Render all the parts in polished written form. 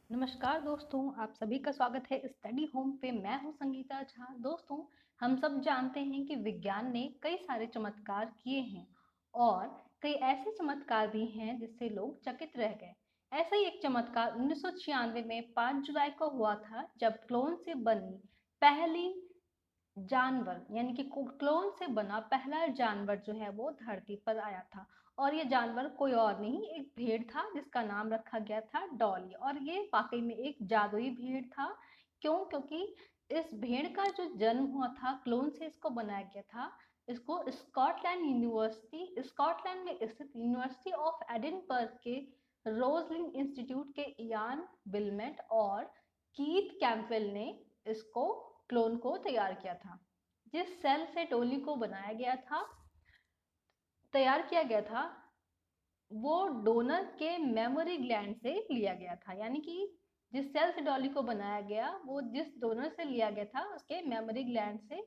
नमस्कार दोस्तों, आप सभी का स्वागत है स्टडी होम पे। मैं हूं संगीता झा। दोस्तों, हम सब जानते हैं कि विज्ञान ने कई सारे चमत्कार किए हैं और कई ऐसे चमत्कार भी हैं जिससे लोग चकित रह गए। ऐसा ही एक चमत्कार 1996 में 5 जुलाई को हुआ था, जब क्लोन से बनी पहली जानवर यानी कि क्लोन से बना पहला जानवर जो है वो धरती पर आया था। और ये जानवर कोई और नहीं, एक भेड़ था जिसका नाम रखा गया था डॉली। और ये वाकई में एक जादुई भेड़ था। क्यों? क्योंकि इस भेड़ का जो जन्म हुआ था, क्लोन से इसको बनाया गया था। इसको स्कॉटलैंड में स्थित यूनिवर्सिटी ऑफ एडिनबर्ग के रोजलिंग इंस्टीट्यूट के इयान विल्मेट और कीथ कैंपबेल ने इसको क्लोन को तैयार किया था। जिस सेल से डॉली को बनाया गया था, तैयार किया गया था, वो डोनर के मेमोरी ग्लैंड से लिया गया था। यानी कि जिस सेल से डॉली को बनाया गया, वो जिस डोनर से लिया गया था उसके मेमोरी ग्लैंड से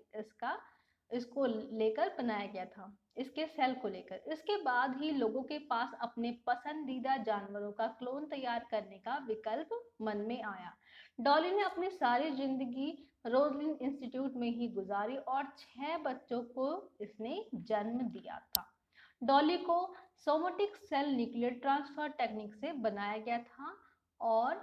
इसको लेकर बनाया गया था, इसके सेल को लेकर। इसके बाद ही लोगों के पास अपने पसंदीदा जानवरों का क्लोन तैयार करने का विकल्प मन में आया। डॉली ने अपनी सारी जिंदगी रोजलिन इंस्टीट्यूट में ही गुजारी और 6 बच्चों को इसने जन्म दिया था। डॉली को somatic cell nuclear transfer technique से बनाया गया था और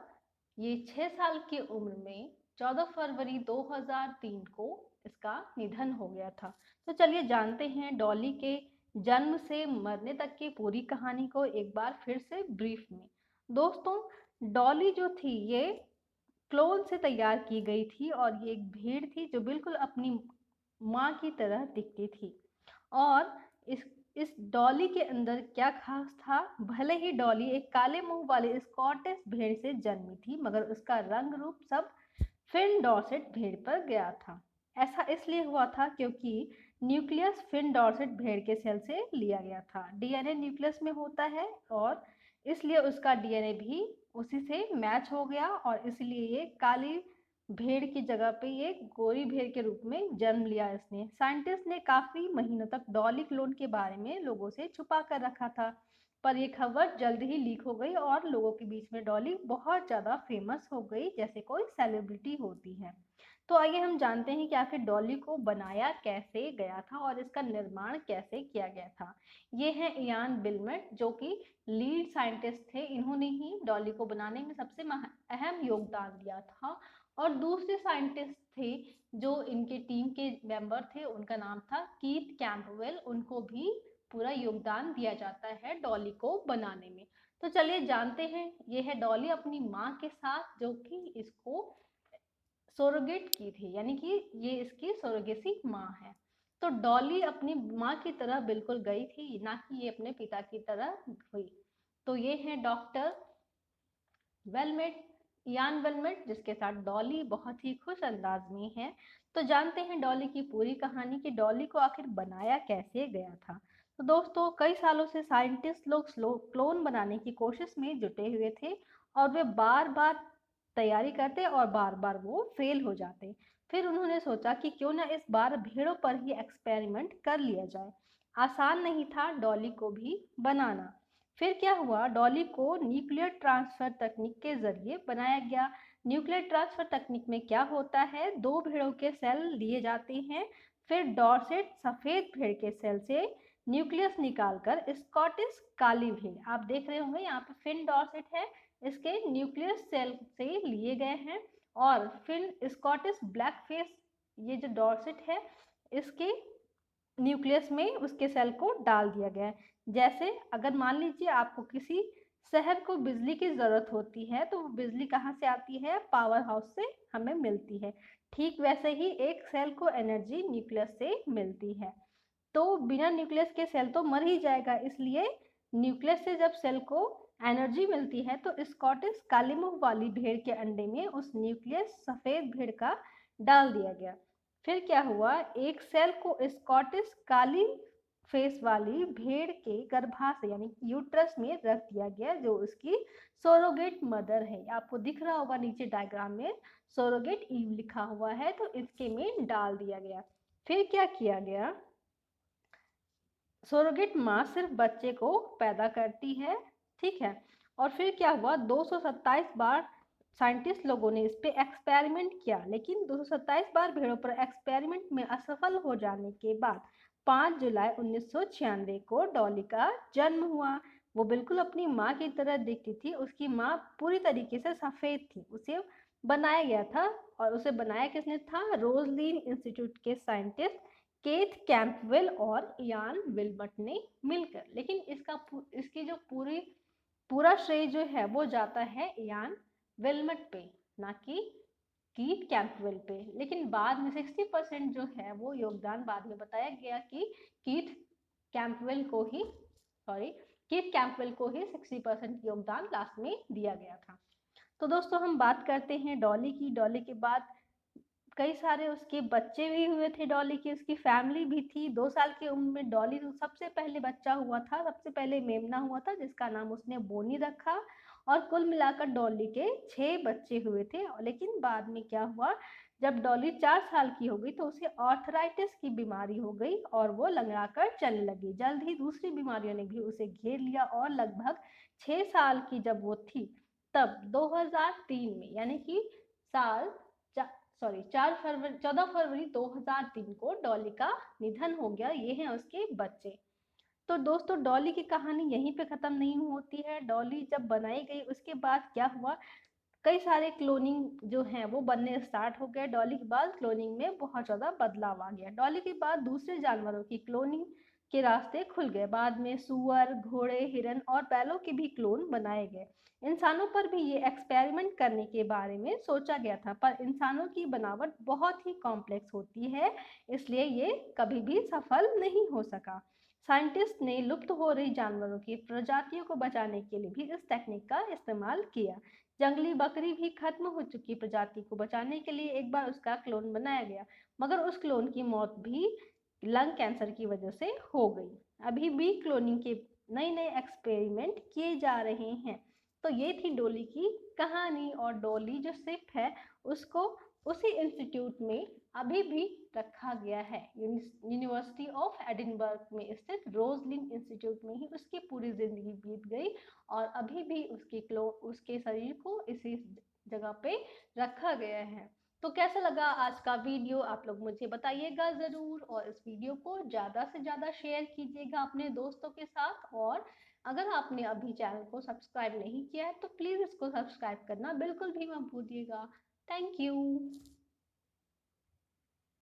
ये 6 साल की उम्र में 14 फरवरी 2003 को इसका निधन हो गया था। तो चलिए जानते हैं डॉली के जन्म से मरने तक की पूरी कहानी को एक बार फिर से ब्रीफ में। दोस्तों, डॉली जो थी ये क्लोन से तैयार की गई थी और ये एक भेड़ थी जो बिल्कुल अपनी माँ की तरह दिखती थी। और इस डॉली के अंदर क्या खास था? भले ही डॉली एक काले मुंह वाले स्कॉटिश भेड़ से जन्मी थी, मगर उसका रंग रूप सब फिन डॉर्सेट भेड़ पर गया था। ऐसा इसलिए हुआ था क्योंकि न्यूक्लियस फिन डॉर्सेट भेड़ के सेल से लिया गया था। डीएनए न्यूक्लियस में होता है और इसलिए उसका डीएनए भी उसी से मैच हो गया और इसलिए ये काली भेड़ की जगह पे ये गोरी भेड़ के रूप में जन्म लिया इसने। साइंटिस्ट ने काफी महीनों तक डॉली क्लोन के बारे में लोगों से छुपा कर रखा था, पर ये खबर जल्द ही लीक हो गई और लोगों के बीच में डॉली बहुत ज़्यादा फेमस हो गई, जैसे कोई सेलिब्रिटी होती है। तो आइए हम जानते हैं कि आखिर डॉली को बनाया कैसे गया था और इसका निर्माण कैसे किया गया था। ये है इयान बिलमेट, जो कि लीड साइंटिस्ट थे। इन्होंने ही डॉली को बनाने में सबसे अहम योगदान दिया था। और दूसरे साइंटिस्ट थे जो इनके टीम के मेंबर थे, उनका नाम था कीथ कैंपबेल। उनको भी पूरा योगदान दिया जाता है डॉली को बनाने में। तो चलिए जानते हैं, ये है डॉली अपनी माँ के साथ, जो कि इसको सोरोगेट की थी, यानी कि ये इसकी सोरोगेसी माँ है। तो डॉली अपनी माँ की तरह बिल्कुल गई थी, ना कि ये अपने पिता की तरह हुई। तो ये है डॉक्टर वेलमेट, यान वेलमेट, जिसके साथ डॉली बहुत ही खुश अंदाज में है। तो जानते हैं डॉली की पूरी कहानी कि डॉली को आखिर बनाया कैसे गया था। तो दोस्तों, कई सालों से साइंटिस्ट लोग स्लो क्लोन बनाने की कोशिश में जुटे हुए थे और वे बार बार तैयारी करते और बार बार वो फेल हो जाते। फिर उन्होंने सोचा कि क्यों ना इस बार भेड़ों पर ही एक्सपेरिमेंट कर लिया जाए। आसान नहीं था डॉली को भी बनाना। फिर क्या हुआ, डॉली को न्यूक्लियर ट्रांसफर तकनीक के जरिए बनाया गया। न्यूक्लियर ट्रांसफर तकनीक में क्या होता है, दो भेड़ों के सेल लिए जाते हैं, फिर डॉर्सेट सफेद भेड़ के सेल से न्यूक्लियस निकालकर स्कॉटिश काली भेड़, आप देख रहे होंगे यहाँ पे फिन डॉर्सेट है, इसके न्यूक्लियस सेल से लिए गए हैं। और फिर स्कॉटिश ब्लैक फेस, ये जो डॉर्सेट है, इसके न्यूक्लियस में उसके सेल को डाल दिया गया है। जैसे अगर मान लीजिए आपको किसी शहर को बिजली की ज़रूरत होती है, तो वो बिजली कहाँ से आती है? पावर हाउस से हमें मिलती है। ठीक वैसे ही एक सेल को एनर्जी न्यूक्लियस से मिलती है। तो बिना न्यूक्लियस के सेल तो मर ही जाएगा, इसलिए न्यूक्लियस से जब सेल को एनर्जी मिलती है तो स्कॉटिश काली मुंह वाली भेड़ के अंडे में उस न्यूक्लियस सफेद भेड़ का डाल दिया गया। फिर क्या हुआ, एक सेल को स्कॉटिश काली फेस वाली भेड़ के गर्भाशय यानी कि यूट्रस में रख दिया गया, जो उसकी सोरोगेट मदर है। आपको दिख रहा होगा नीचे डायग्राम में सोरोगेट ईव लिखा हुआ है, तो इसके में डाल दिया गया। फिर क्या किया गया, सोरोगेट माँ सिर्फ बच्चे को पैदा करती है, ठीक है। और फिर क्या हुआ, 227 बार साइंटिस्ट लोगों ने इस पे एक्सपेरिमेंट किया, लेकिन 227 बार भेड़ों पर एक्सपेरिमेंट में असफल हो जाने के बाद 5 जुलाई 1996 को डॉली का जन्म हुआ। वो बिल्कुल अपनी माँ की तरह दिखती थी। उसकी माँ पूरी तरीके से सफेद थी। उसे बनाया गया था, और उसे बनाया किसने था? रोजलिन इंस्टीट्यूट के साइंटिस्ट केथ कैंपवेल और इयान विल्मट ने मिलकर। लेकिन इसकी जो पूरा श्रेय जो है वो जाता है इयान विल्मट पे, ना कि कीथ कैंपवेल पे। लेकिन बाद में 60% जो है वो योगदान बाद में बताया गया कि कीथ कैंपवेल को ही सॉरी कीथ कैंपवेल को ही 60% योगदान लास्ट में दिया गया था। तो दोस्तों हम बात करते हैं डॉली की। डॉली के बाद कई सारे उसके बच्चे भी हुए थे। डॉली की उसकी फैमिली भी थी। 2 साल की उम्र में डॉली को सबसे पहले बच्चा हुआ था, सबसे पहले मेमना हुआ था, जिसका नाम उसने बोनी रखा। और कुल मिलाकर डॉली के 6 बच्चे हुए थे। लेकिन बाद में क्या हुआ, जब डॉली 4 साल की हो गई तो उसे आर्थराइटिस की बीमारी हो गई और वो लंगड़ा कर चलने लगी। जल्द ही दूसरी बीमारियों ने भी उसे घेर लिया और लगभग 6 साल की जब वो थी तब 2003 में, यानी कि साल 14 फरवरी 2003 को डॉली का निधन हो गया। ये हैं उसके बच्चे। तो दोस्तों डॉली की कहानी यहीं पे खत्म नहीं होती है। डॉली जब बनाई गई उसके बाद क्या हुआ, कई सारे क्लोनिंग जो हैं वो बनने स्टार्ट हो गए। डॉली के बाद क्लोनिंग में बहुत ज़्यादा बदलाव आ गया। डॉली के बाद दूसरे जानवरों की क्लोनिंग के रास्ते खुल गए। बाद में सुअर, घोड़े, हिरन और बैलों के भी क्लोन बनाए गए। इंसानों पर भी ये एक्सपेरिमेंट करने के बारे में सोचा गया था, पर इंसानों की बनावट बहुत ही कॉम्प्लेक्स होती है, इसलिए ये कभी भी सफल नहीं हो सका। साइंटिस्ट ने लुप्त हो रही जानवरों की प्रजातियों को बचाने के लिए भी इस टेक्निक का इस्तेमाल किया। जंगली बकरी भी खत्म हो चुकी प्रजाति को बचाने के लिए एक बार उसका क्लोन बनाया गया, मगर उस क्लोन की मौत भी लंग कैंसर की वजह से हो गई। अभी भी क्लोनिंग के नए नए एक्सपेरिमेंट किए जा रहे हैं। तो ये थी डॉली की कहानी। और डॉली जो शिप है उसको उसी इंस्टीट्यूट में अभी भी रखा गया है। यूनिवर्सिटी ऑफ एडिनबर्ग में स्थित रोजलिन इंस्टीट्यूट में ही उसकी पूरी जिंदगी बीत गई, और अभी भी उसके शरीर को इसी जगह पे रखा गया है। तो कैसा लगा आज का वीडियो, आप लोग मुझे बताइएगा ज़रूर, और इस वीडियो को ज़्यादा से ज़्यादा शेयर कीजिएगा अपने दोस्तों के साथ। और अगर आपने अभी चैनल को सब्सक्राइब नहीं किया है तो प्लीज़ इसको सब्सक्राइब करना बिल्कुल भी मत भूलिएगा। Thank you.